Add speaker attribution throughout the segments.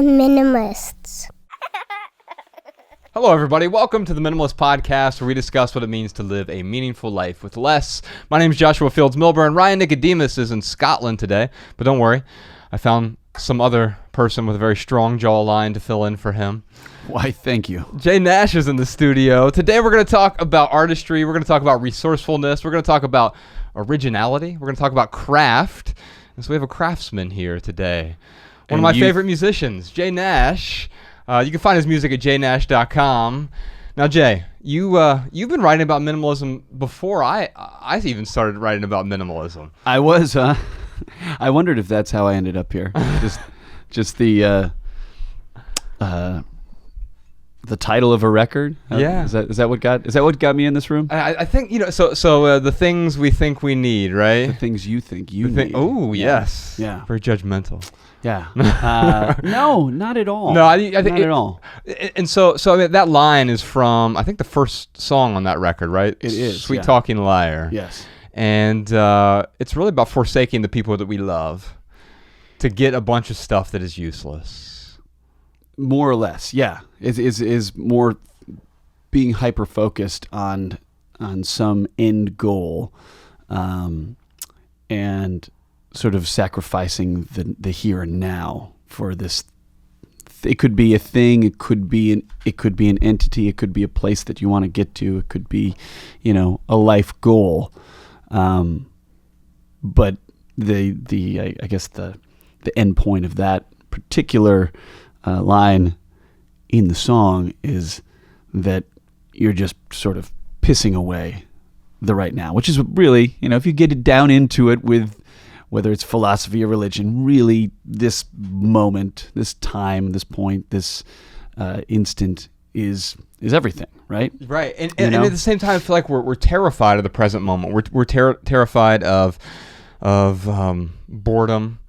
Speaker 1: Minimalists.
Speaker 2: Hello, everybody. Welcome to the Minimalist Podcast, where we discuss what it means to live a meaningful life with less. My name is Joshua Fields Milburn. Ryan Nicodemus is in Scotland today, but don't worry. I found some other person with a very strong jawline to fill in for him.
Speaker 3: Why, thank you.
Speaker 2: Jay Nash is in the studio. Today, we're going to talk about artistry. We're going to talk about resourcefulness. We're going to talk about originality. We're going to talk about craft. And so we have a craftsman here today. One of my favorite musicians, Jay Nash. You can find his music at jnash.com. Now, Jay, you've been writing about minimalism before I even started writing about minimalism.
Speaker 3: I was, I wondered if that's how I ended up here. just the title of a record.
Speaker 2: Yeah.
Speaker 3: Is that what got me in this room?
Speaker 2: I think So the things we think we need, right?
Speaker 3: The things you think you need.
Speaker 2: Oh, yes.
Speaker 3: Yeah.
Speaker 2: Very judgmental.
Speaker 3: Yeah. No, not at all.
Speaker 2: No, I think
Speaker 3: not at all.
Speaker 2: And so I mean, that line is from, I think, the first song on that record, right?
Speaker 3: It is.
Speaker 2: Sweet Talking Liar.
Speaker 3: Yes.
Speaker 2: And it's really about forsaking the people that we love to get a bunch of stuff that is useless.
Speaker 3: More or less, yeah. Is more being hyper focused on some end goal, and sort of sacrificing the here and now for this. It could be a thing. It could be an entity. It could be a place that you want to get to. It could be, a life goal. But I guess the end point of that particular line in the song is that you're just sort of pissing away the right now, which is really, if you get it down into it with whether it's philosophy or religion, really this moment, this time, this point, this instant is everything, right?
Speaker 2: Right. And at the same time, I feel like we're terrified of the present moment. We're terrified of boredom.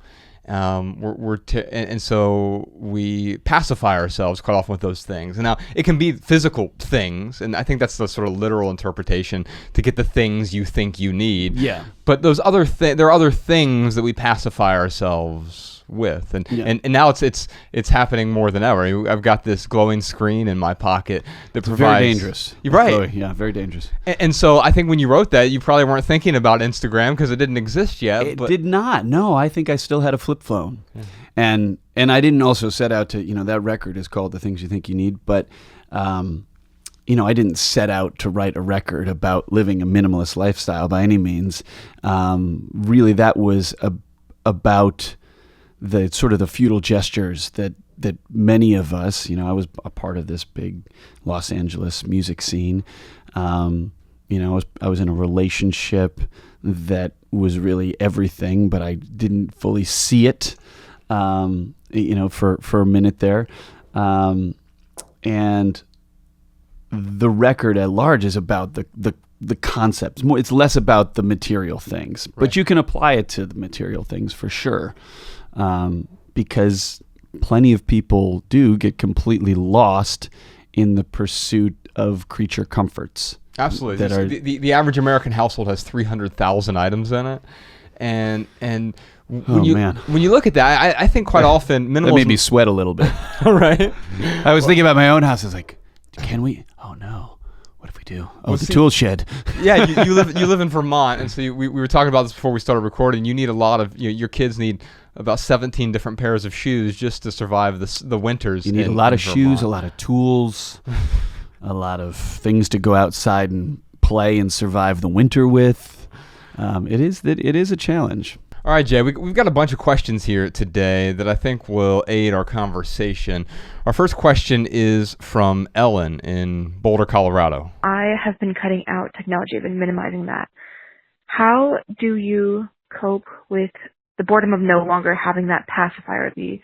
Speaker 2: And so we pacify ourselves quite often with those things. And now it can be physical things, and I think that's the sort of literal interpretation, to get the things you think you need.
Speaker 3: Yeah.
Speaker 2: But those there are other things that we pacify ourselves with, and now it's happening more than ever. I've got this glowing screen in my pocket that provides.
Speaker 3: Very dangerous.
Speaker 2: You're right.
Speaker 3: Glowing, yeah, very dangerous.
Speaker 2: And so I think when you wrote that, you probably weren't thinking about Instagram because it didn't exist yet.
Speaker 3: It did not. No, I think I still had a flip phone, and I didn't also set out to. That record is called "The Things You Think You Need," but. I didn't set out to write a record about living a minimalist lifestyle by any means. Really, that was about the sort of the futile gestures that many of us, I was a part of this big Los Angeles music scene. I was in a relationship that was really everything, but I didn't fully see it, for a minute there. And the record at large is about the concepts. It's less about the material things, right. But you can apply it to the material things for sure, because plenty of people do get completely lost in the pursuit of creature comforts.
Speaker 2: Absolutely. The average American household has 300,000 items in it, and when you look at that, I think quite often minimalism.
Speaker 3: That made me sweat a little bit.
Speaker 2: Right.
Speaker 3: I was thinking about my own house. I was like, can we? Oh no! What if we do? Oh, the tool shed.
Speaker 2: Yeah, you live in Vermont, and so we were talking about this before we started recording. You need a lot of your kids need about 17 different pairs of shoes just to survive the winters.
Speaker 3: You need a lot of shoes, a lot of tools, a lot of things to go outside and play and survive the winter with. It is a challenge.
Speaker 2: All right, Jay, we've got a bunch of questions here today that I think will aid our conversation. Our first question is from Ellen in Boulder, Colorado.
Speaker 4: I have been cutting out technology. I've been minimizing that. How do you cope with the boredom of no longer having that pacifier, the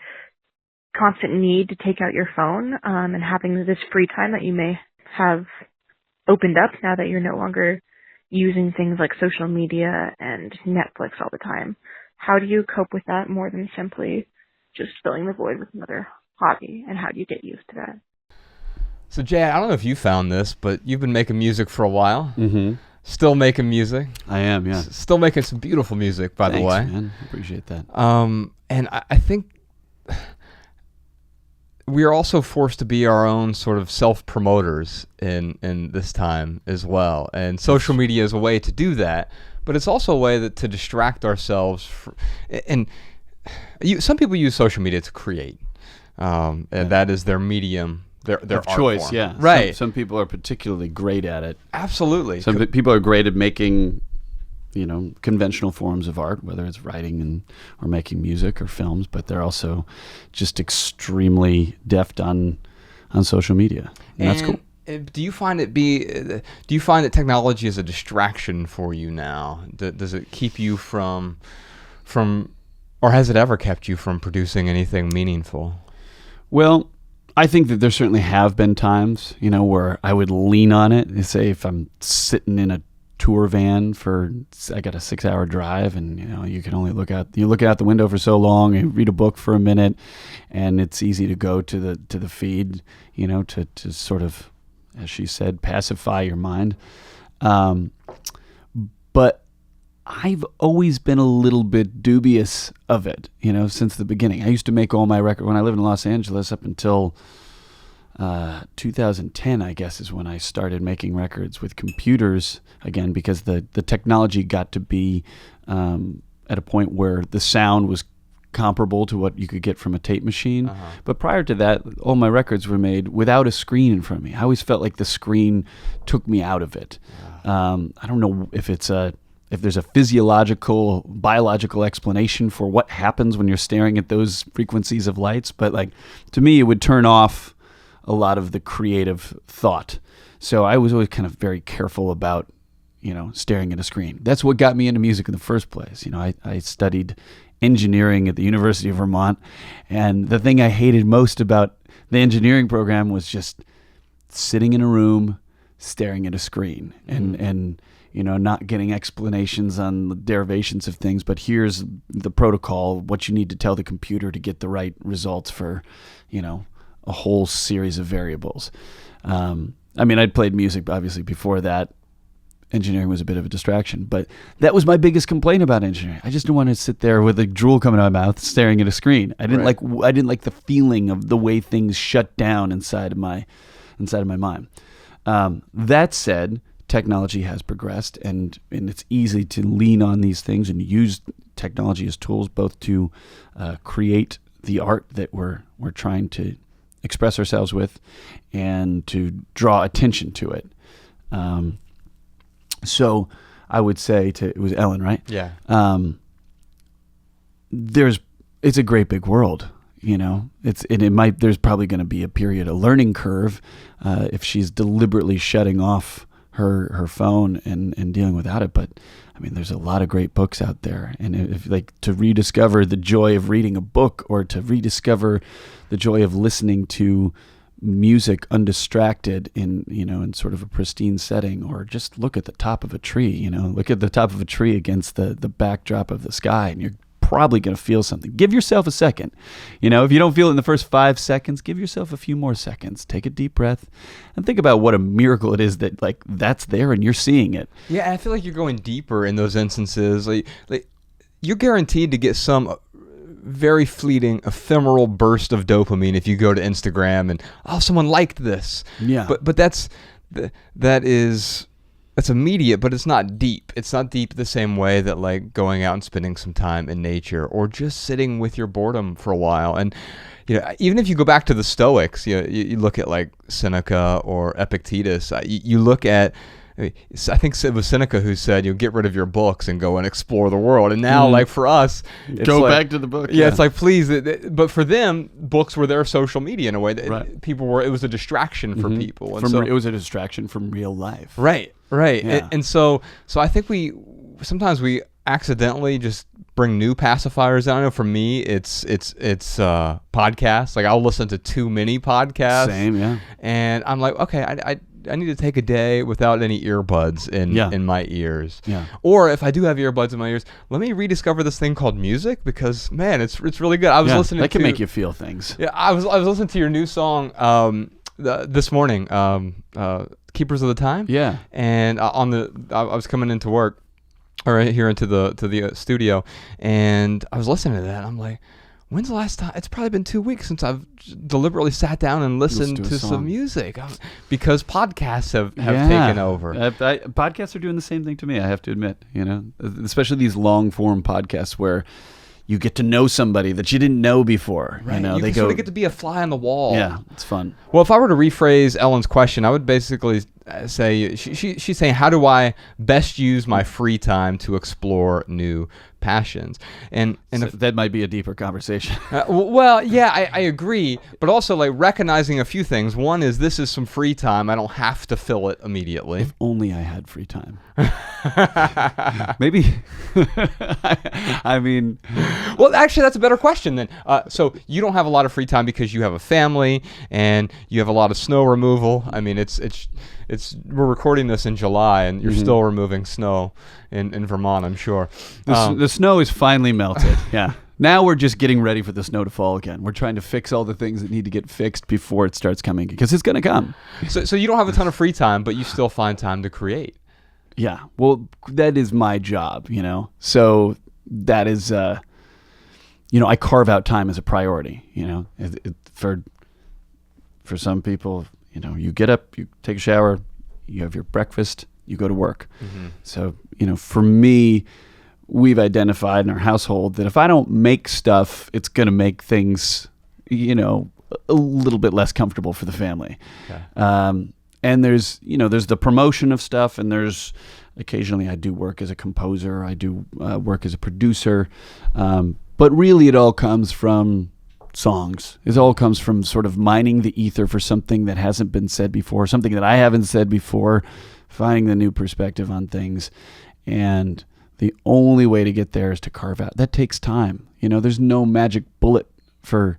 Speaker 4: constant need to take out your phone, and having this free time that you may have opened up now that you're no longer using things like social media and Netflix all the time? How do you cope with that more than simply just filling the void with another hobby, and how do you get used to that?
Speaker 2: So Jay, I don't know if you found this, but you've been making music for a while.
Speaker 3: Mm-hmm.
Speaker 2: Still making music.
Speaker 3: I am, yeah.
Speaker 2: Still making some beautiful music, by the way.
Speaker 3: Thanks, man. Appreciate that.
Speaker 2: And I think we are also forced to be our own sort of self-promoters in this time as well. And social media is a way to do that, but it's also a way to distract ourselves. Some people use social media to create, and that is their medium, their art
Speaker 3: choice.
Speaker 2: form.
Speaker 3: Yeah,
Speaker 2: right.
Speaker 3: Some people are particularly great at it.
Speaker 2: Absolutely.
Speaker 3: Some people are great at making, conventional forms of art, whether it's writing or making music or films, but they're also just extremely deft on social media, and that's cool.
Speaker 2: Do you find that technology is a distraction for you now? Does it keep you from, or has it ever kept you from producing anything meaningful?
Speaker 3: Well, I think that there certainly have been times, where I would lean on it. Say if I'm sitting in a tour van I got a 6-hour drive, and you can only look out the window for so long, and read a book for a minute, and it's easy to go to the feed, to sort of, as she said, pacify your mind. But I've always been a little bit dubious of it, since the beginning. I used to make all my records when I lived in Los Angeles up until 2010, I guess, is when I started making records with computers again, because the technology got to be at a point where the sound was comparable to what you could get from a tape machine. But prior to that, all my records were made without a screen in front of me. I always felt like the screen took me out of it. I don't know if there's a physiological, biological explanation for what happens when you're staring at those frequencies of lights, but to me, it would turn off a lot of the creative thought. So I was always kind of very careful about, staring at a screen. That's what got me into music in the first place. I studied engineering at the University of Vermont, and the thing I hated most about the engineering program was just sitting in a room, staring at a screen, and not getting explanations on the derivations of things, but here's the protocol, what you need to tell the computer to get the right results for, a whole series of variables. I'd played music, obviously, before that. Engineering was a bit of a distraction, but that was my biggest complaint about engineering. I just didn't want to sit there with a drool coming out of my mouth, staring at a screen. I didn't like the feeling of the way things shut down inside of my mind. That said, technology has progressed, and it's easy to lean on these things and use technology as tools, both to create the art that we're trying to express ourselves with, and to draw attention to it. So I would say it was Ellen, right?
Speaker 2: Yeah.
Speaker 3: It's a great big world, there's probably going to be a period, a learning curve, if she's deliberately shutting off her phone and dealing without it. But there's a lot of great books out there, and if to rediscover the joy of reading a book, or to rediscover the joy of listening to music undistracted in sort of a pristine setting, or just look at the top of a tree, look at the top of a tree against the backdrop of the sky, and you're probably going to feel something. Give yourself a second. If you don't feel it in the first 5 seconds, give yourself a few more seconds. Take a deep breath and think about what a miracle it is that that's there and you're seeing it.
Speaker 2: Yeah, I feel like you're going deeper in those instances. Like you're guaranteed to get some very fleeting, ephemeral burst of dopamine if you go to Instagram and someone liked this.
Speaker 3: Yeah.
Speaker 2: But that's immediate, but it's not deep. It's not deep the same way that going out and spending some time in nature, or just sitting with your boredom for a while. And even if you go back to the Stoics, you look at Seneca or Epictetus. You look at, I think it was Seneca who said, get rid of your books and go and explore the world. And now, for us,
Speaker 3: go back to the book.
Speaker 2: Yeah, it's please. But for them, books were their social media in a way that it was a distraction for people. And
Speaker 3: it was a distraction from real life.
Speaker 2: Right.
Speaker 3: Yeah.
Speaker 2: And so I think sometimes we accidentally just bring new pacifiers. I know for me, it's podcasts. I'll listen to too many podcasts.
Speaker 3: Same, yeah.
Speaker 2: And I'm like, okay, I need to take a day without any earbuds in my ears.
Speaker 3: Yeah.
Speaker 2: Or if I do have earbuds in my ears, let me rediscover this thing called music, because man, it's really good. I was listening.
Speaker 3: That can make you feel things.
Speaker 2: Yeah, I was listening to your new song this morning, Keepers of the Time.
Speaker 3: Yeah.
Speaker 2: And I was coming into work, or here into the studio, and I was listening to that. And I'm like, when's the last time? It's probably been 2 weeks since I've deliberately sat down and listened to some music, because podcasts have taken over.
Speaker 3: Podcasts are doing the same thing to me, I have to admit, especially these long form podcasts where you get to know somebody that you didn't know before.
Speaker 2: Right.
Speaker 3: They
Speaker 2: sort of get to be a fly on the wall.
Speaker 3: Yeah, it's fun.
Speaker 2: Well, if I were to rephrase Ellen's question, I would basically say she's saying, how do I best use my free time to explore new passions? And
Speaker 3: so that might be a deeper conversation.
Speaker 2: Well, yeah, I agree, but also like recognizing a few things. One is this is some free time. I don't have to fill it immediately.
Speaker 3: If only I had free time. Maybe. I mean,
Speaker 2: well, actually, that's a better question then. So you don't have a lot of free time because you have a family and you have a lot of snow removal. I mean, we're recording this in July and you're still removing snow in Vermont, I'm sure.
Speaker 3: The snow is finally melted. Yeah. Now we're just getting ready for the snow to fall again. We're trying to fix all the things that need to get fixed before it starts coming, because it's going to come.
Speaker 2: So you don't have a ton of free time, but you still find time to create.
Speaker 3: Yeah. Well, that is my job, So that is, I carve out time as a priority, for some people, you get up, you take a shower, you have your breakfast, you go to work. Mm-hmm. So, for me, we've identified in our household that if I don't make stuff, it's going to make things, a little bit less comfortable for the family. Okay. And there's the promotion of stuff, and there's occasionally I do work as a composer, I do work as a producer, but really it all comes from songs. It all comes from sort of mining the ether for something that hasn't been said before, something that I haven't said before, finding the new perspective on things. And the only way to get there is to carve out. That takes time. There's no magic bullet for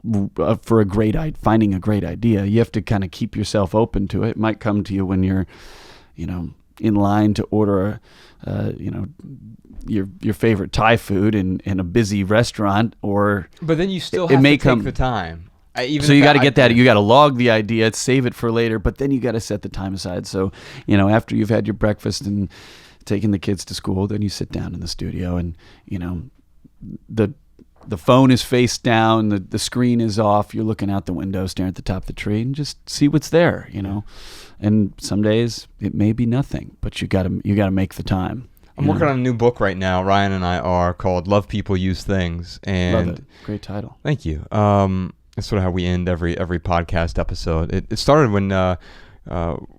Speaker 3: finding a great idea. You have to kind of keep yourself open to it. It might come to you when you're, in line to order your favorite Thai food in a busy restaurant,
Speaker 2: but then you still have to take the time.
Speaker 3: So you got to get that. You got to log the idea, save it for later, but then you got to set the time aside. So after you've had your breakfast and taken the kids to school, then you sit down in the studio, and the phone is face down, the screen is off, you're looking out the window, staring at the top of the tree, and just see what's there, And some days it may be nothing, but you gotta make the time.
Speaker 2: I'm working on a new book right now, Ryan and I are, called Love People, Use Things. And
Speaker 3: love it. Great title.
Speaker 2: Thank you. That's sort of how we end every podcast episode. It started when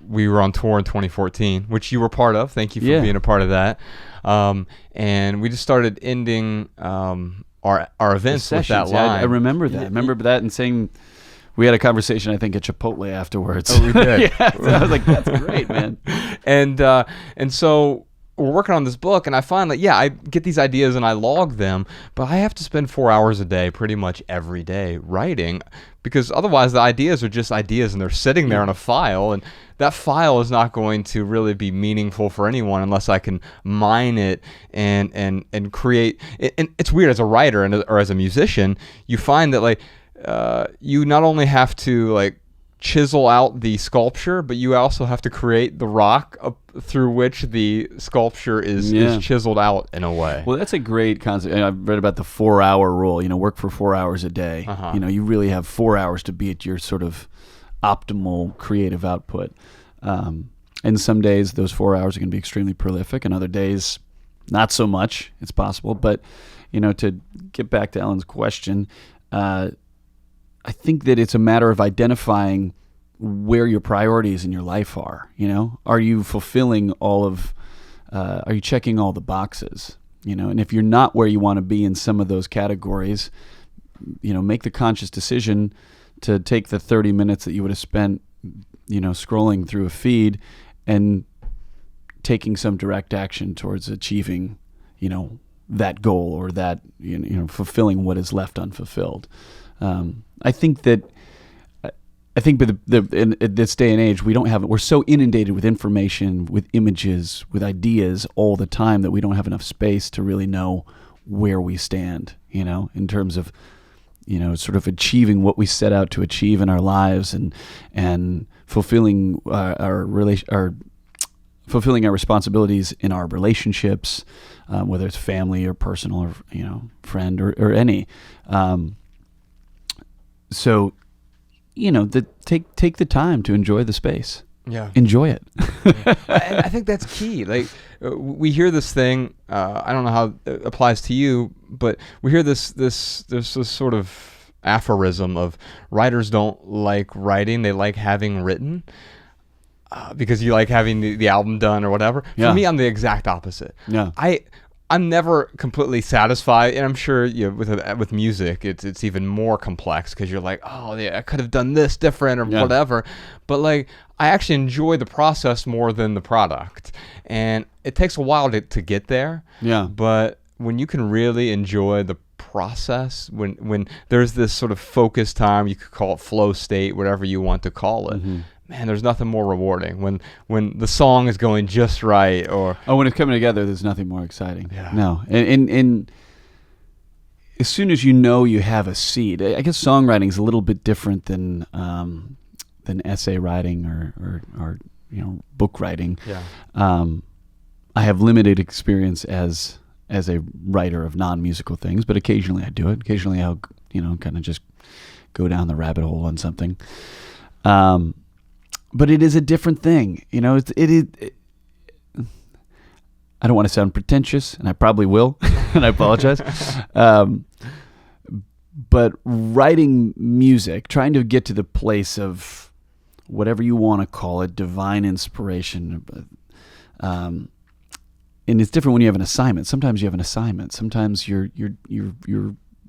Speaker 2: we were on tour in 2014, which you were part of. Thank you for being a part of that. And we just started ending our events with that line.
Speaker 3: I remember that. I remember that and saying, we had a conversation, I think, at Chipotle afterwards.
Speaker 2: Oh, we did.
Speaker 3: Yeah, so I was like, that's great, man.
Speaker 2: And so we're working on this book, and I find that, I get these ideas and I log them, but I have to spend 4 hours a day pretty much every day writing, because otherwise the ideas are just ideas and they're sitting there in a file, and that file is not going to really be meaningful for anyone unless I can mine it and create. And it's weird, as a writer or as a musician, you find that you not only have to chisel out the sculpture, but you also have to create the rock through which the sculpture is chiseled out in a way.
Speaker 3: Well, that's a great concept. I've read about the 4-hour rule, work for 4 hours a day. Uh-huh. You really have 4 hours to be at your sort of optimal creative output. And some days those 4 hours are going to be extremely prolific, and other days not so much. It's possible. But, to get back to Ellen's question, I think that it's a matter of identifying where your priorities in your life are. Are you fulfilling are you checking all the boxes? And if you're not where you want to be in some of those categories, make the conscious decision to take the 30 minutes that you would have spent, scrolling through a feed and taking some direct action towards achieving, that goal, or that, fulfilling what is left unfulfilled. I think at this day and age, we're so inundated with information, with images, with ideas all the time that we don't have enough space to really know where we stand, in terms of, sort of achieving what we set out to achieve in our lives, and fulfilling fulfilling our responsibilities in our relationships, whether it's family or personal or friend or any. So take the time to enjoy the space.
Speaker 2: Yeah.
Speaker 3: Enjoy it.
Speaker 2: I think that's key. Like we hear this thing. I don't know how it applies to you, but we hear this sort of aphorism of writers don't like writing; they like having written. Because you like having the album done or whatever.
Speaker 3: Yeah.
Speaker 2: For me, I'm the exact opposite.
Speaker 3: Yeah.
Speaker 2: I'm never completely satisfied, and I'm sure with music, it's even more complex because you're like, oh yeah, I could have done this different or whatever. But like, I actually enjoy the process more than the product, and it takes a while to get there.
Speaker 3: Yeah.
Speaker 2: But when you can really enjoy the process, when there's this sort of focused time, you could call it flow state, whatever you want to call it. Mm-hmm. Man, there's nothing more rewarding when the song is going just right, or
Speaker 3: when it's coming together. There's nothing more exciting.
Speaker 2: Yeah.
Speaker 3: No, and as soon as you have a seed, I guess songwriting is a little bit different than essay writing or book writing.
Speaker 2: Yeah.
Speaker 3: I have limited experience as a writer of non-musical things, but occasionally I do it. Occasionally I'll kind of just go down the rabbit hole on something. But it is a different thing, I don't want to sound pretentious, and I probably will, and I apologize. But writing music, trying to get to the place of whatever you want to call it, divine inspiration. And it's different when you have an assignment. Sometimes you have an assignment. Sometimes you're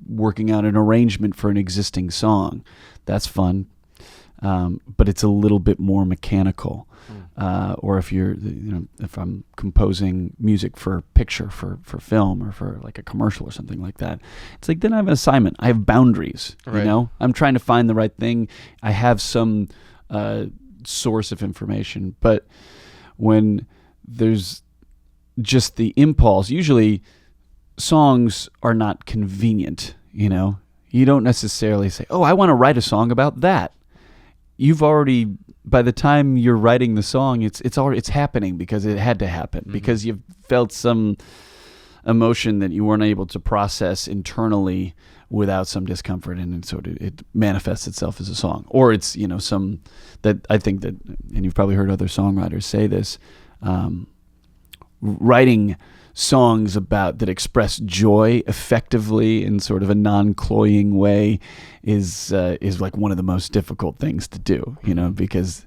Speaker 3: working out an arrangement for an existing song. That's fun. But it's a little bit more mechanical. Or if I'm composing music for a picture, for film, or for like a commercial or something like that, it's like then I have an assignment. I have boundaries.
Speaker 2: Right.
Speaker 3: I'm trying to find the right thing. I have some source of information, but when there's just the impulse, usually songs are not convenient. You don't necessarily say, "Oh, I want to write a song about that." You've already, by the time you're writing the song, it's happening because it had to happen, because you've felt some emotion that you weren't able to process internally without some discomfort, and so it manifests itself as a song. Or it's some that I think that, and you've probably heard other songwriters say this, writing songs that express joy effectively in sort of a non-cloying way is like one of the most difficult things to do, because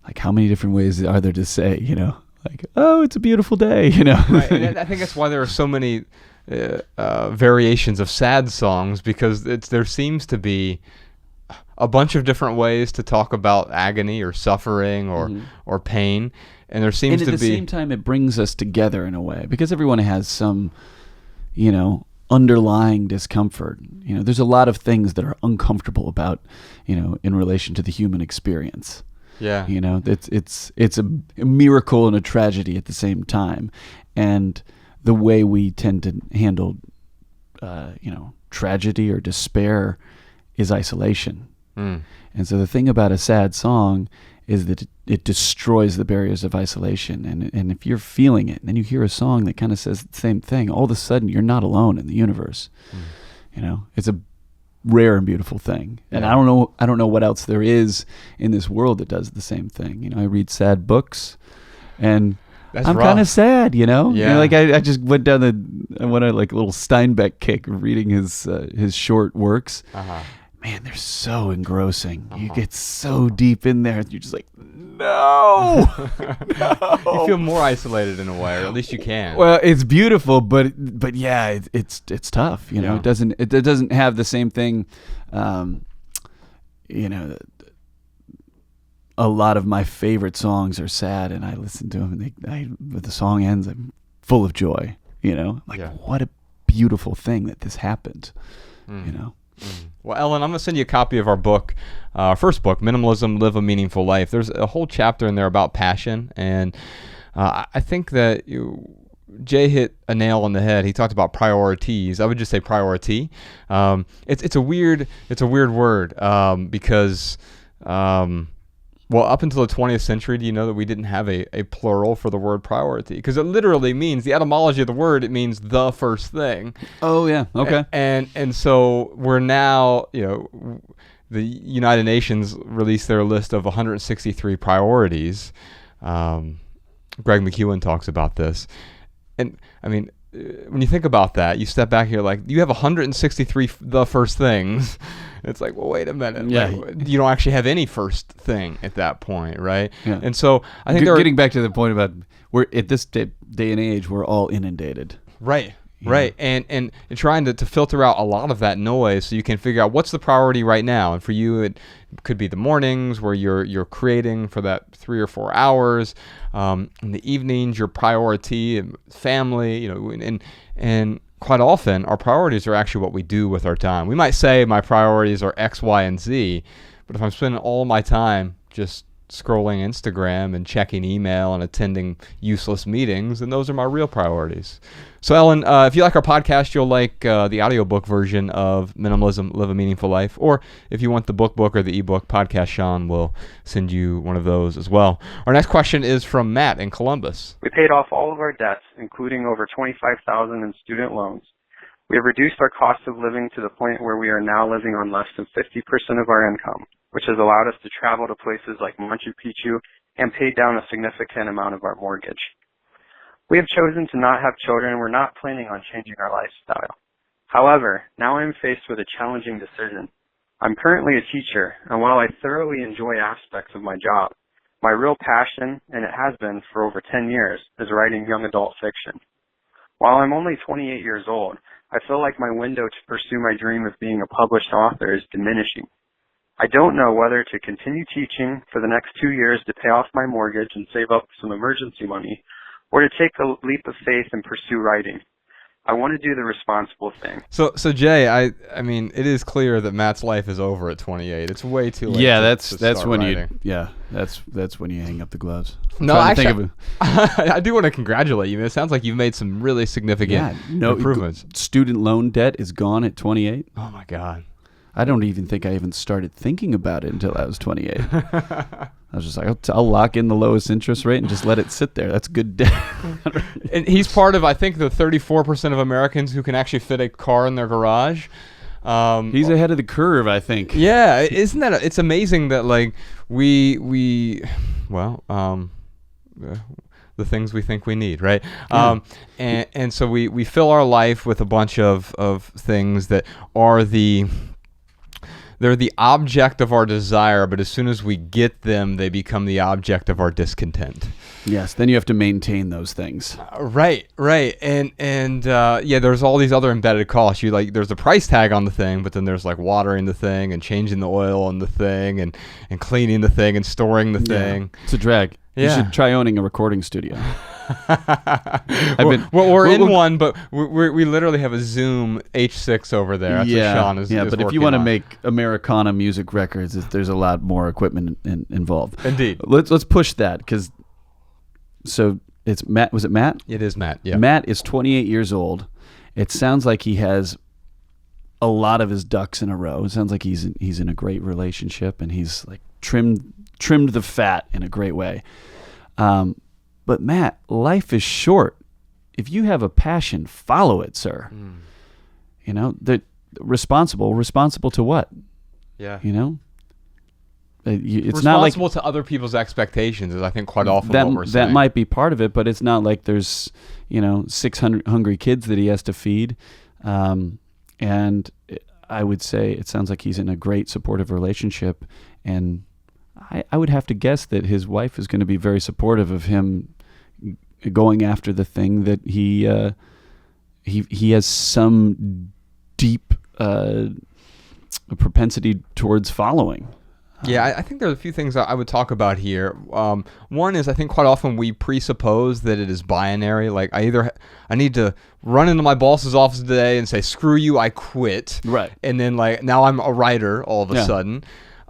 Speaker 3: like how many different ways are there to say, like, oh, it's a beautiful day,
Speaker 2: Right. And I think that's why there are so many variations of sad songs, because there seems to be a bunch of different ways to talk about agony or suffering or pain. And there seems to be...
Speaker 3: And at the same time, it brings us together in a way, because everyone has some, underlying discomfort. There's a lot of things that are uncomfortable about, in relation to the human experience.
Speaker 2: Yeah.
Speaker 3: It's a miracle and a tragedy at the same time. And the way we tend to handle, tragedy or despair is isolation. And so the thing about a sad song is that it destroys the barriers of isolation. And if you're feeling it, and then you hear a song that kind of says the same thing, all of a sudden you're not alone in the universe. It's a rare and beautiful thing. And I don't know what else there is in this world that does the same thing. I read sad books, and I'm kind of sad,
Speaker 2: Yeah.
Speaker 3: Like I just went down I went on like a little Steinbeck kick of reading his short works. Man, they're so engrossing. You get so deep in there, you're just like, no.
Speaker 2: You feel more isolated in a way, or at least you can.
Speaker 3: Well, it's beautiful, but yeah, it's tough. It doesn't have the same thing. A lot of my favorite songs are sad, and I listen to them, and when the song ends, I'm full of joy. What a beautiful thing that this happened.
Speaker 2: Well, Ellen, I'm going to send you a copy of our book, our first book, Minimalism, Live a Meaningful Life. There's a whole chapter in there about passion, and I think that Jay hit a nail on the head. He talked about priorities. I would just say priority. It's a weird word because Well, up until the 20th century, do you know that we didn't have a plural for the word priority? Because it literally means, the etymology of the word, it means the first thing.
Speaker 3: Oh, yeah. Okay.
Speaker 2: And so we're now, the United Nations released their list of 163 priorities. Greg McEwen talks about this. And, I mean, when you think about that, you step back here, like, you have 163 the first things. It's like, well, wait a minute.
Speaker 3: Yeah.
Speaker 2: Like, you don't actually have any first thing at that point, right?
Speaker 3: Yeah.
Speaker 2: And so I think
Speaker 3: getting back to the point about we're at this day and age, we're all inundated.
Speaker 2: Right. Right. And trying to filter out a lot of that noise so you can figure out what's the priority right now. And for you, it could be the mornings where you're creating for that 3 or 4 hours. In the evenings, your priority and family, and quite often our priorities are actually what we do with our time. We might say my priorities are X, Y, and Z, but if I'm spending all my time just scrolling Instagram and checking email and attending useless meetings, then those are my real priorities. So Ellen, if you like our podcast, you'll like the audiobook version of Minimalism, Live a Meaningful Life. Or if you want the book or the ebook, Podcast Sean will send you one of those as well. Our next question is from Matt in Columbus.
Speaker 1: We paid off all of our debts, including over $25,000 in student loans. We have reduced our cost of living to the point where we are now living on less than 50% of our income, which has allowed us to travel to places like Machu Picchu and pay down a significant amount of our mortgage. We have chosen to not have children and we're not planning on changing our lifestyle. However, now I am faced with a challenging decision. I'm currently a teacher, and while I thoroughly enjoy aspects of my job, my real passion, and it has been for over 10 years, is writing young adult fiction. While I'm only 28 years old, I feel like my window to pursue my dream of being a published author is diminishing. I don't know whether to continue teaching for the next 2 years to pay off my mortgage and save up some emergency money, or to take a leap of faith and pursue writing. I want to do the responsible thing.
Speaker 2: So Jay, I mean, it is clear that Matt's life is over at 28. It's way too late.
Speaker 3: Yeah,
Speaker 2: to
Speaker 3: that's
Speaker 2: start
Speaker 3: when
Speaker 2: writing.
Speaker 3: that's when you hang up the gloves.
Speaker 2: No, actually, I do want to congratulate you. It sounds like you've made some really significant improvements.
Speaker 3: Student loan debt is gone at 28.
Speaker 2: Oh my God.
Speaker 3: I don't even think I even started thinking about it until I was 28. I was just like, I'll lock in the lowest interest rate and just let it sit there. That's good debt.
Speaker 2: And he's part of, I think, the 34% of Americans who can actually fit a car in their garage.
Speaker 3: He's ahead of the curve, I think.
Speaker 2: Yeah, isn't that? It's amazing that like the things we think we need, right?
Speaker 3: Yeah.
Speaker 2: And so we fill our life with a bunch of things that are they're the object of our desire, but as soon as we get them, they become the object of our discontent.
Speaker 3: Yes, then you have to maintain those things.
Speaker 2: Right. And there's all these other embedded costs. There's a price tag on the thing, but then there's like watering the thing and changing the oil on the thing and cleaning the thing and storing the thing.
Speaker 3: It's a drag.
Speaker 2: Yeah.
Speaker 3: You should try owning a recording studio.
Speaker 2: We're in one, but we literally have a Zoom H6 over there. That's what Sean is
Speaker 3: but if you want to
Speaker 2: on.
Speaker 3: make Americana music records, there's a lot more equipment involved.
Speaker 2: Indeed.
Speaker 3: Let's push that because. So it's Matt. Was it Matt?
Speaker 2: It is Matt. Yeah.
Speaker 3: Matt is 28 years old. It sounds like he has a lot of his ducks in a row. It sounds like he's in a great relationship and he's like trimmed the fat in a great way. But Matt, life is short. If you have a passion, follow it, sir. You know, responsible to what?
Speaker 2: Yeah.
Speaker 3: You know, it's
Speaker 2: responsible
Speaker 3: not like
Speaker 2: to other people's expectations is, I think, quite often what we're saying.
Speaker 3: That might be part of it, but it's not like there's 600 hungry kids that he has to feed. And I would say it sounds like he's in a great supportive relationship, and I would have to guess that his wife is going to be very supportive of him going after the thing that he has some deep propensity towards following.
Speaker 2: Yeah, I think there's a few things I would talk about here. One is I think quite often we presuppose that it is binary. Like I need to run into my boss's office today and say, screw you, I quit.
Speaker 3: Right.
Speaker 2: And then like now I'm a writer all of a sudden.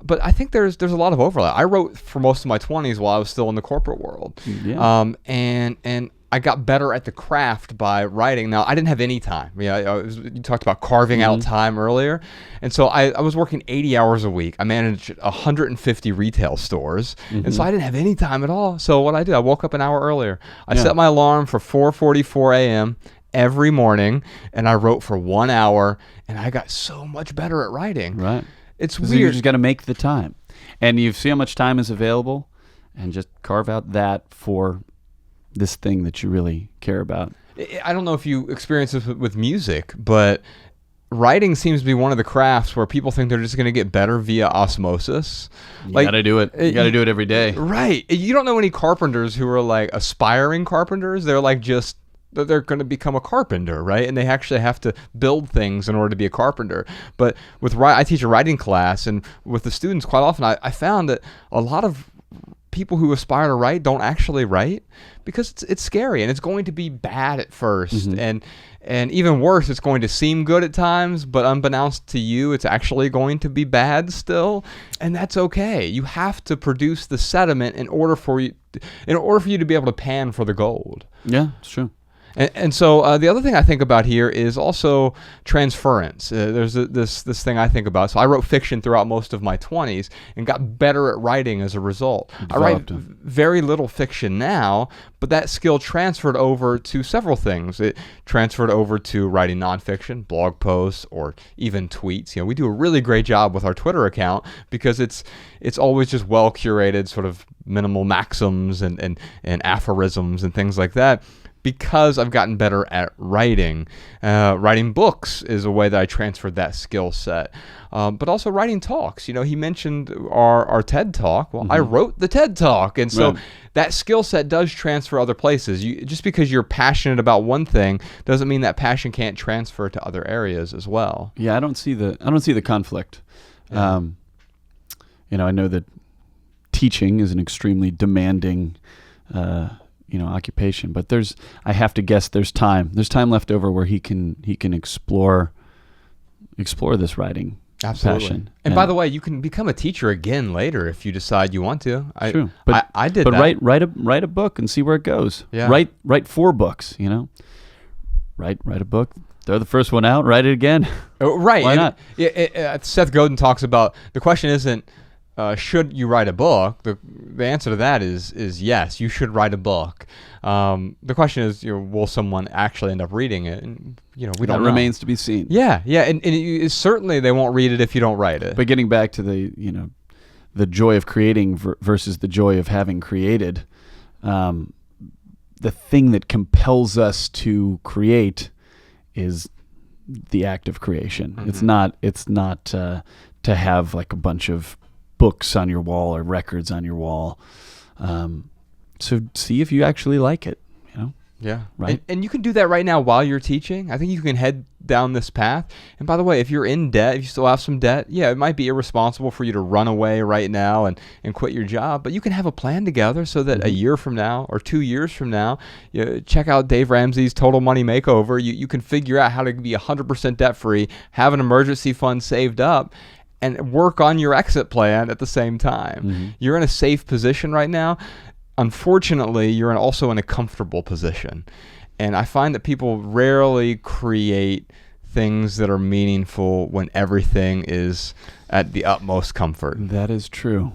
Speaker 2: But I think there's a lot of overlap. I wrote for most of my 20s while I was still in the corporate world.
Speaker 3: Yeah.
Speaker 2: And I got better at the craft by writing. Now, I didn't have any time. You talked about carving out time earlier. And so I was working 80 hours a week. I managed 150 retail stores. And so I didn't have any time at all. So what I did, I woke up an hour earlier. I set my alarm for 4:44 a.m. every morning, and I wrote for 1 hour, and I got so much better at writing.
Speaker 3: Right.
Speaker 2: It's
Speaker 3: So
Speaker 2: weird.
Speaker 3: you just got to make the time. And you see how much time is available, and just carve out that for this thing that you really care about.
Speaker 2: I don't know if you experience this with music, but writing seems to be one of the crafts where people think they're just going to get better via osmosis.
Speaker 3: You got to do it. You got to do it every day.
Speaker 2: Right. You don't know any carpenters who are like aspiring carpenters. They're like just they're going to become a carpenter, right? And they actually have to build things in order to be a carpenter. But with I teach a writing class, and with the students quite often, I found that a lot of people who aspire to write don't actually write because it's scary, and it's going to be bad at first, and even worse, it's going to seem good at times, but unbeknownst to you, it's actually going to be bad still, and that's okay. You have to produce the sediment in order for you to be able to pan for the gold.
Speaker 3: Yeah, it's true.
Speaker 2: And so the other thing I think about here is also transference. There's this thing I think about. So I wrote fiction throughout most of my 20s and got better at writing as a result. I write very little fiction now, but that skill transferred over to several things. It transferred over to writing nonfiction, blog posts, or even tweets. We do a really great job with our Twitter account because it's always just well curated, sort of minimal maxims and aphorisms and things like that. Because I've gotten better at writing. Writing books is a way that I transferred that skill set. But also writing talks. He mentioned our TED Talk. Well, I wrote the TED Talk. And so that skill set does transfer other places. Just because you're passionate about one thing doesn't mean that passion can't transfer to other areas as well.
Speaker 3: Yeah, I don't see the conflict. Yeah. I know that teaching is an extremely demanding occupation, but I have to guess there's time left over where he can explore this writing passion.
Speaker 2: And by the way, you can become a teacher again later if you decide you want to.
Speaker 3: True.
Speaker 2: I did that.
Speaker 3: But write a book and see where it goes.
Speaker 2: Yeah.
Speaker 3: Write 4 books, Write a book. Throw the first one out, write it again.
Speaker 2: Oh, right.
Speaker 3: Why not?
Speaker 2: Seth Godin talks about the question isn't should you write a book? The answer to that is yes, you should write a book. The question is, will someone actually end up reading it? And we don't know.
Speaker 3: That remains to be seen.
Speaker 2: Yeah, and certainly they won't read it if you don't write it.
Speaker 3: But getting back to the joy of creating versus the joy of having created, the thing that compels us to create is the act of creation. Mm-hmm. It's not to have like a bunch of books on your wall or records on your wall. So see if you actually like it,
Speaker 2: Yeah.
Speaker 3: Right.
Speaker 2: And you can do that right now while you're teaching. I think you can head down this path. And by the way, if you're in debt, if you still have some debt, it might be irresponsible for you to run away right now and quit your job, but you can have a plan together so that a year from now or 2 years from now, check out Dave Ramsey's Total Money Makeover. You can figure out how to be 100% debt free, have an emergency fund saved up, and work on your exit plan at the same time. Mm-hmm. You're in a safe position right now. Unfortunately, you're also in a comfortable position. And I find that people rarely create things that are meaningful when everything is at the utmost comfort.
Speaker 3: That is true.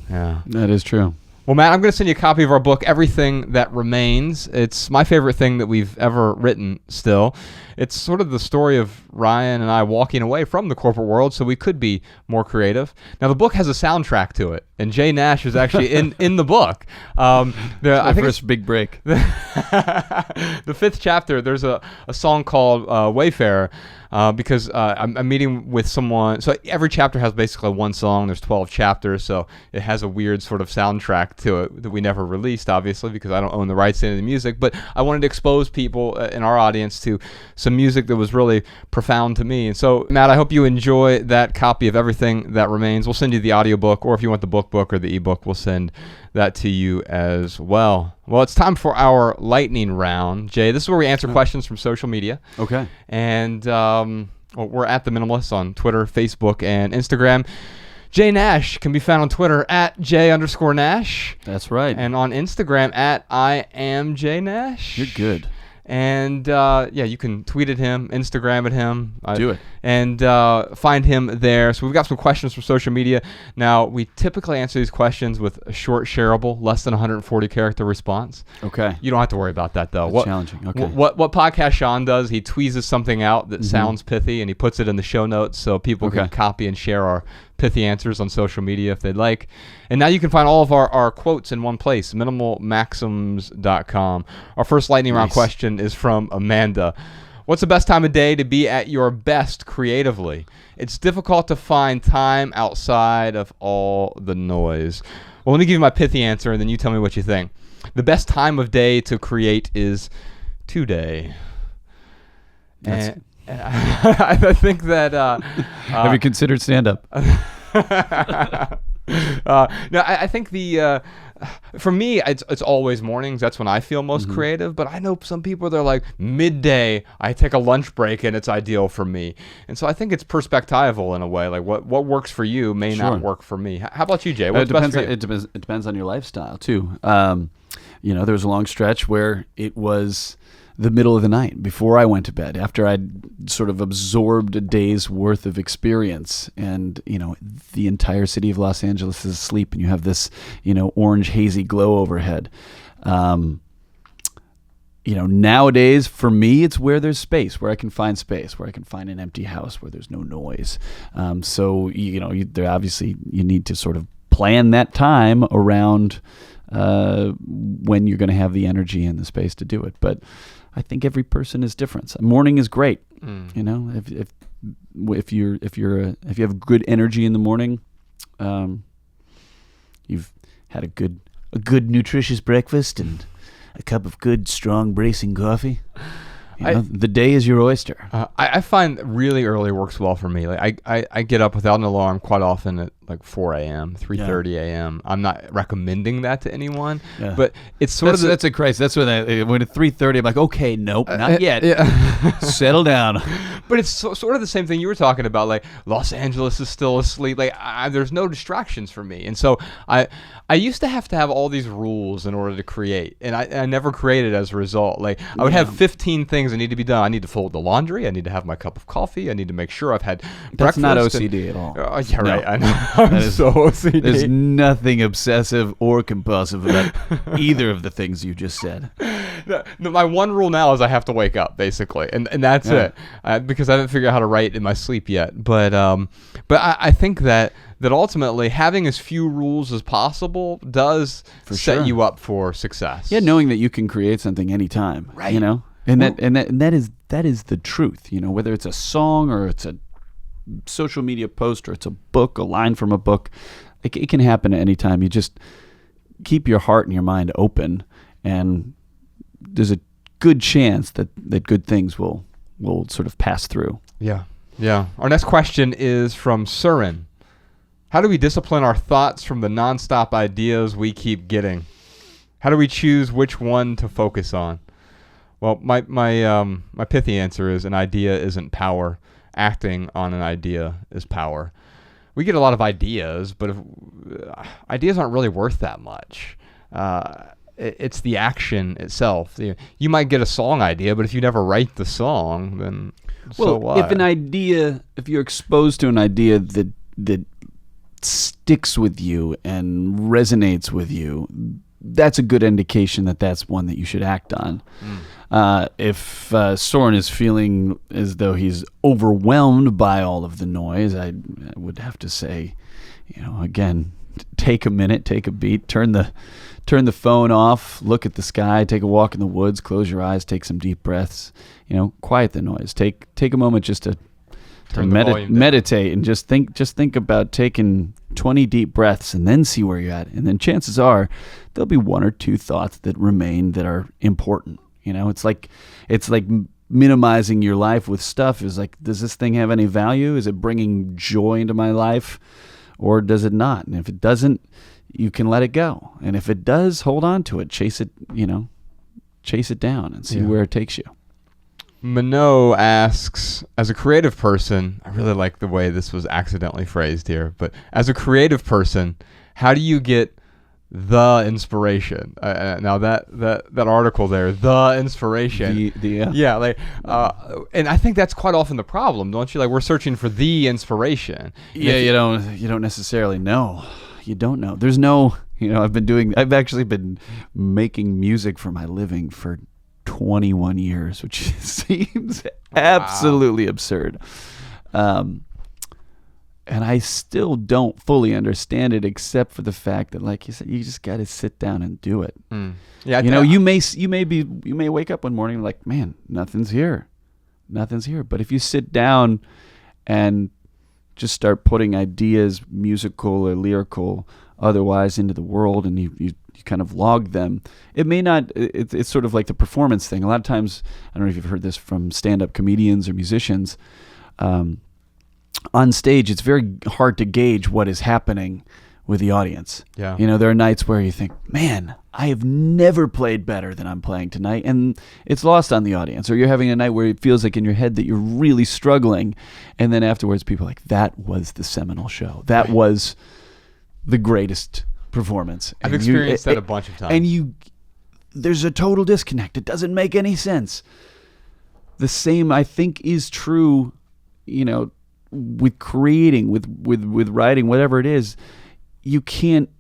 Speaker 2: Yeah.
Speaker 3: That is true.
Speaker 2: Well, Matt, I'm going to send you a copy of our book, Everything That Remains. It's my favorite thing that we've ever written still. It's sort of the story of Ryan and I walking away from the corporate world so we could be more creative. Now, the book has a soundtrack to it, and Jay Nash is actually in the book.
Speaker 3: I think it's big break.
Speaker 2: The 5th chapter, there's a song called Wayfarer. Because I'm meeting with someone. So every chapter has basically one song. There's 12 chapters, so it has a weird sort of soundtrack to it that we never released, obviously, because I don't own the rights to any of the music. But I wanted to expose people in our audience to some music that was really profound to me. And so, Matt, I hope you enjoy that copy of Everything That Remains. We'll send you the audiobook, or if you want the book or the ebook, we'll send that to you as well. Well, it's time for our lightning round. Jay, this is where we answer questions from social media.
Speaker 3: Okay.
Speaker 2: And we're at The Minimalists on Twitter, Facebook, and Instagram. Jay Nash can be found on Twitter at J_Nash.
Speaker 3: That's right.
Speaker 2: And on Instagram at I am Jay Nash.
Speaker 3: You're good.
Speaker 2: And you can tweet at him, Instagram at him.
Speaker 3: Do it.
Speaker 2: And find him there. So we've got some questions from social media. Now, we typically answer these questions with a short, shareable, less than 140 character response.
Speaker 3: Okay.
Speaker 2: You don't have to worry about that, though.
Speaker 3: That's challenging. Okay.
Speaker 2: What Podcast Sean does, he tweezes something out that sounds pithy, and he puts it in the show notes so people can copy and share our pithy answers on social media if they'd like. And now you can find all of our quotes in one place, minimalmaxims.com. Our first lightning round question is from Amanda. What's the best time of day to be at your best creatively? It's difficult to find time outside of all the noise. Well, let me give you my pithy answer, and then you tell me what you think. The best time of day to create is today. And I think that...
Speaker 3: have you considered stand-up?
Speaker 2: No, I think for me, it's always mornings. That's when I feel most creative. But I know some people, they're like, midday, I take a lunch break and it's ideal for me. And so I think it's perspectival in a way. Like what works for you may not work for me. How about you, Jay? What's best for you?
Speaker 3: It depends on your lifestyle too. There was a long stretch where it was the middle of the night before I went to bed, after I'd sort of absorbed a day's worth of experience, and the entire city of Los Angeles is asleep, and you have this orange hazy glow overhead. Nowadays for me, it's where there's space, where I can find space, where I can find an empty house where there's no noise. There obviously you need to sort of plan that time around when you're going to have the energy and the space to do it. But I think every person is different. Morning is great. If you have good energy in the morning, you've had a good nutritious breakfast and a cup of good, strong, bracing coffee. The day is your oyster.
Speaker 2: I find really early works well for me. Like I get up without an alarm quite often at like 4 a.m., 3:30 a.m. I'm not recommending that to anyone, but it's
Speaker 3: that's a crisis. That's when at 3:30 I'm like, okay, nope, not yet. Settle down.
Speaker 2: But it's sort of the same thing you were talking about. Like Los Angeles is still asleep. Like there's no distractions for me, and so I used to have all these rules in order to create, and I never created as a result. Like I would have 15 things that need to be done. I need to fold the laundry. I need to have my cup of coffee. I need to make sure I've had breakfast.
Speaker 3: That's not OCD at all.
Speaker 2: Yeah, right. I know. I'm so OCD.
Speaker 3: There's nothing obsessive or compulsive about either of the things you just said.
Speaker 2: My one rule now is I have to wake up, basically, and that's it, because I haven't figured out how to write in my sleep yet. But I think that ultimately having as few rules as possible does set you up for success.
Speaker 3: Yeah, knowing that you can create something anytime, right? And that is the truth. Whether it's a song or it's a social media post or it's a book, a line from a book, it can happen at any time. You just keep your heart and your mind open, and there's a good chance that good things will sort of pass through.
Speaker 2: Yeah. Our next question is from Surin. How do we discipline our thoughts from the nonstop ideas we keep getting? How do we choose which one to focus on? Well, my pithy answer is an idea isn't power. Acting on an idea is power. We get a lot of ideas, but ideas aren't really worth that much. It's the action itself. You might get a song idea, but if you never write the song, then so what?
Speaker 3: If you're exposed to an idea that sticks with you and resonates with you, that's a good indication that that's one that you should act on. If Soren is feeling as though he's overwhelmed by all of the noise, I would have to say, again, take a minute, take a beat, turn the phone off, look at the sky, take a walk in the woods, close your eyes, take some deep breaths, quiet the noise. Take a moment just to meditate and just think about taking 20 deep breaths and then see where you're at. And then chances are there'll be one or two thoughts that remain that are important. It's like minimizing your life with stuff is like, does this thing have any value? Is it bringing joy into my life, or does it not? And if it doesn't, you can let it go. And if it does, hold on to it, chase it down and see where it takes you.
Speaker 2: Minot asks, as a creative person, I really like the way this was accidentally phrased here, but as a creative person, how do you get the inspiration? Now that article there, the inspiration. Yeah, like, and I think that's quite often the problem, don't you? Like, we're searching for the inspiration.
Speaker 3: Yeah, you don't necessarily know. You don't know. There's no, I've actually been making music for my living for 21 years, which seems absolutely absurd. And I still don't fully understand it, except for the fact that, like you said, you just got to sit down and do it.
Speaker 2: Yeah,
Speaker 3: you may wake up one morning like, man, nothing's here. But if you sit down and just start putting ideas, musical or lyrical, otherwise, into the world, and you kind of log them, it may not. It's sort of like the performance thing. A lot of times, I don't know if you've heard this from stand-up comedians or musicians. On stage, it's very hard to gauge what is happening with the audience.
Speaker 2: Yeah.
Speaker 3: There are nights where you think, man, I have never played better than I'm playing tonight, and it's lost on the audience. Or you're having a night where it feels like in your head that you're really struggling, and then afterwards people are like, that was the seminal show. That was the greatest performance.
Speaker 2: I've experienced that a bunch of times.
Speaker 3: And there's a total disconnect. It doesn't make any sense. The same, I think, is true, with creating, with writing, whatever it is. You can't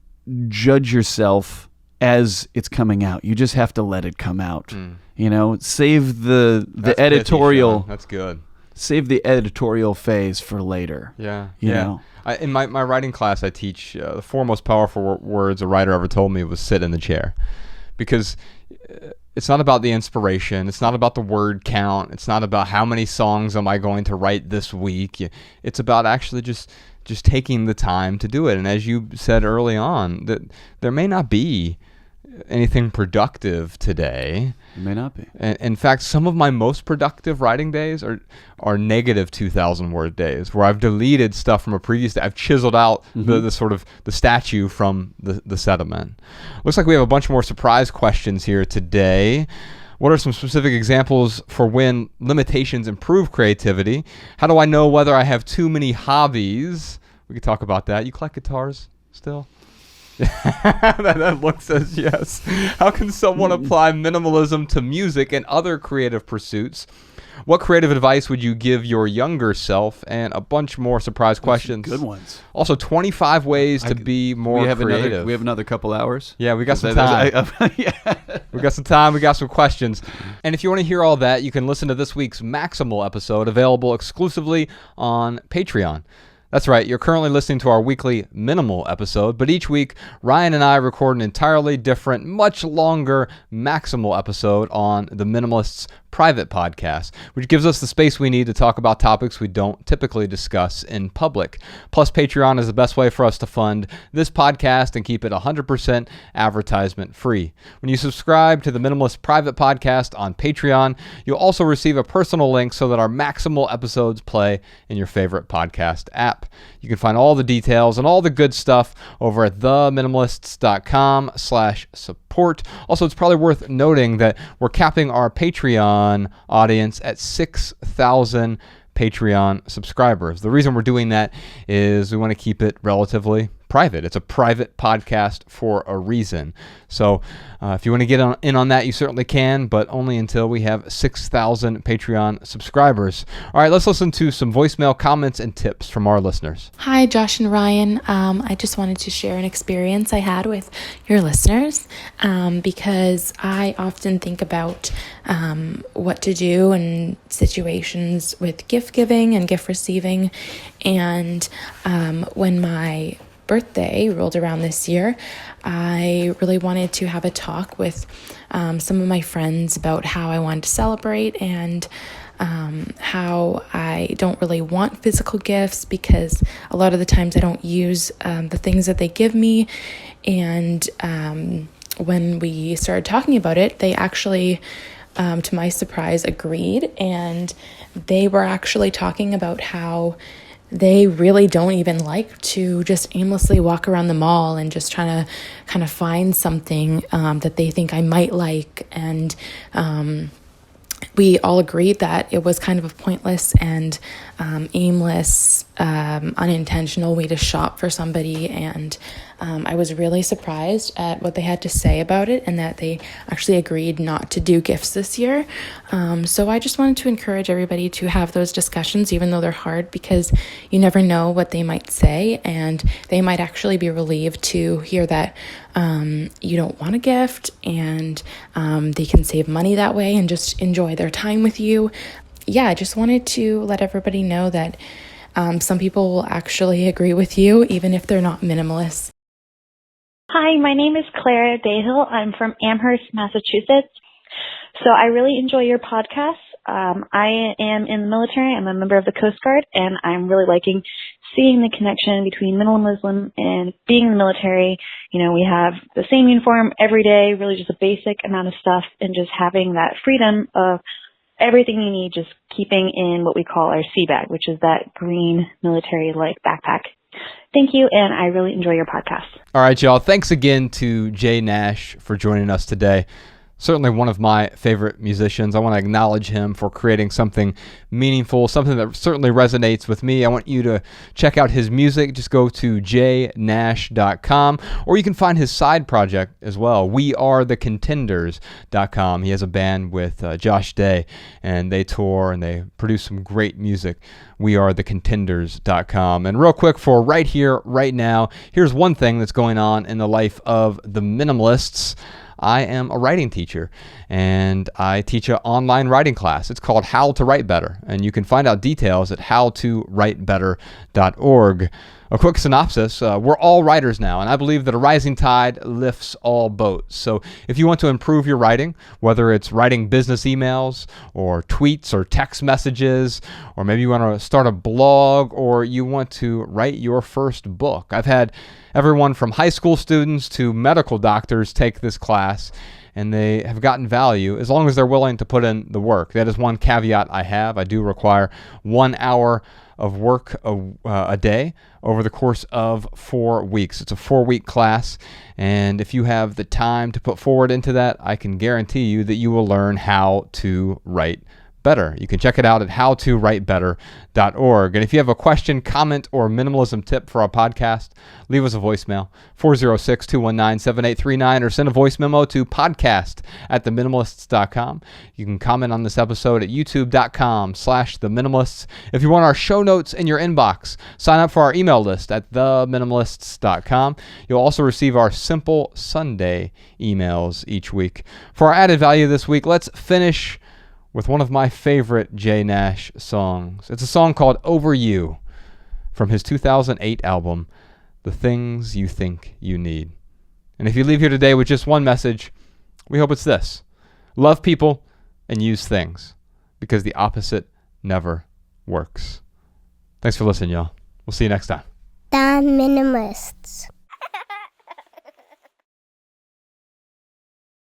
Speaker 3: judge yourself as it's coming out. You just have to let it come out. Save the editorial.
Speaker 2: That's good.
Speaker 3: Save the editorial phase for later.
Speaker 2: Yeah.
Speaker 3: You know?
Speaker 2: In my writing class, I teach the four most powerful words a writer ever told me was sit in the chair. Because it's not about the inspiration. It's not about the word count. It's not about how many songs am I going to write this week. It's about actually just taking the time to do it. And as you said early on, that there may not be anything productive today.
Speaker 3: It may not be.
Speaker 2: In fact, some of my most productive writing days are negative 2,000 word days, where I've deleted stuff from a previous day. I've chiseled out the sort of the statue from the sediment. Looks like we have a bunch more surprise questions here today. What are some specific examples for when limitations improve creativity? How do I know whether I have too many hobbies? We could talk about that. You collect guitars still? that look says yes. How can someone apply minimalism to music and other creative pursuits? What creative advice would you give your younger self? And a bunch more surprise questions.
Speaker 3: Good ones.
Speaker 2: Also, 25 ways to be more creative.
Speaker 3: We have another couple hours.
Speaker 2: Yeah, we got some time. We got some time. We got some questions. And if you want to hear all that, you can listen to this week's Maximal episode, available exclusively on Patreon. That's right, you're currently listening to our weekly Minimal episode, but each week, Ryan and I record an entirely different, much longer Maximal episode on the Minimalists private podcast, which gives us the space we need to talk about topics we don't typically discuss in public. Plus, Patreon is the best way for us to fund this podcast and keep it 100% advertisement free. When you subscribe to the Minimalist private podcast on Patreon, you'll also receive a personal link so that our Maximal episodes play in your favorite podcast app. You can find all the details and all the good stuff over at theminimalists.com/support. Also, it's probably worth noting that we're capping our Patreon audience at 6,000 Patreon subscribers. The reason we're doing that is we want to keep it relatively private. It's a private podcast for a reason. So if you want to get in on that, you certainly can, but only until we have 6,000 Patreon subscribers. All right, let's listen to some voicemail comments and tips from our listeners.
Speaker 5: Hi, Josh and Ryan. I just wanted to share an experience I had with your listeners because I often think about what to do in situations with gift giving and gift receiving. And when my birthday rolled around this year, I really wanted to have a talk with some of my friends about how I wanted to celebrate and how I don't really want physical gifts because a lot of the times I don't use the things that they give me. And when we started talking about it, they actually, to my surprise, agreed. And they were actually talking about how they really don't even like to just aimlessly walk around the mall and just trying to kind of find something that they think I might like. And we all agreed that it was kind of a pointless and aimless, unintentional way to shop for somebody. And I was really surprised at what they had to say about it, and that they actually agreed not to do gifts this year. So I just wanted to encourage everybody to have those discussions, even though they're hard, because you never know what they might say, and they might actually be relieved to hear that you don't want a gift, and they can save money that way and just enjoy their time with you. Yeah, I just wanted to let everybody know that some people will actually agree with you, even if they're not minimalists.
Speaker 6: Hi, my name is Claire Dayhill. I'm from Amherst, Massachusetts. So I really enjoy your podcast. I am in the military. I'm a member of the Coast Guard, and I'm really liking seeing the connection between minimalism and being in the military. You know, we have the same uniform every day, really just a basic amount of stuff, and just having that freedom of everything you need, just keeping in what we call our sea bag, which is that green military-like backpack. Thank you, and I really enjoy your podcast.
Speaker 2: All right, y'all. Thanks again to Jay Nash for joining us today. Certainly one of my favorite musicians. I want to acknowledge him for creating something meaningful, something that certainly resonates with me. I want you to check out his music. Just go to jnash.com, or you can find his side project as well, wearethecontenders.com. He has a band with Josh Day, and they tour and they produce some great music. wearethecontenders.com. And real quick, for right here, right now, here's one thing that's going on in the life of the Minimalists. I am a writing teacher, and I teach an online writing class. It's called How to Write Better, and you can find out details at howtowritebetter.org. A quick synopsis, we're all writers now, and I believe that a rising tide lifts all boats. So if you want to improve your writing, whether it's writing business emails or tweets or text messages, or maybe you want to start a blog, or you want to write your first book. I've had everyone from high school students to medical doctors take this class, and they have gotten value as long as they're willing to put in the work. That is one caveat I have. I do require 1 hour of work a day over the course of 4 weeks. It's a 4-week class, and if you have the time to put forward into that, I can guarantee you that you will learn how to write better. You can check it out at howtowritebetter.org. And if you have a question, comment, or minimalism tip for our podcast, leave us a voicemail, 406-219-7839, or send a voice memo to podcast@theminimalists.com. You can comment on this episode at youtube.com/theminimalists. If you want our show notes in your inbox, sign up for our email list at theminimalists.com. You'll also receive our Simple Sunday emails each week. For our added value this week, let's finish with one of my favorite Jay Nash songs. It's a song called Over You from his 2008 album, The Things You Think You Need. And if you leave here today with just one message, we hope it's this: love people and use things, because the opposite never works. Thanks for listening, y'all. We'll see you next time.
Speaker 7: The Minimalists.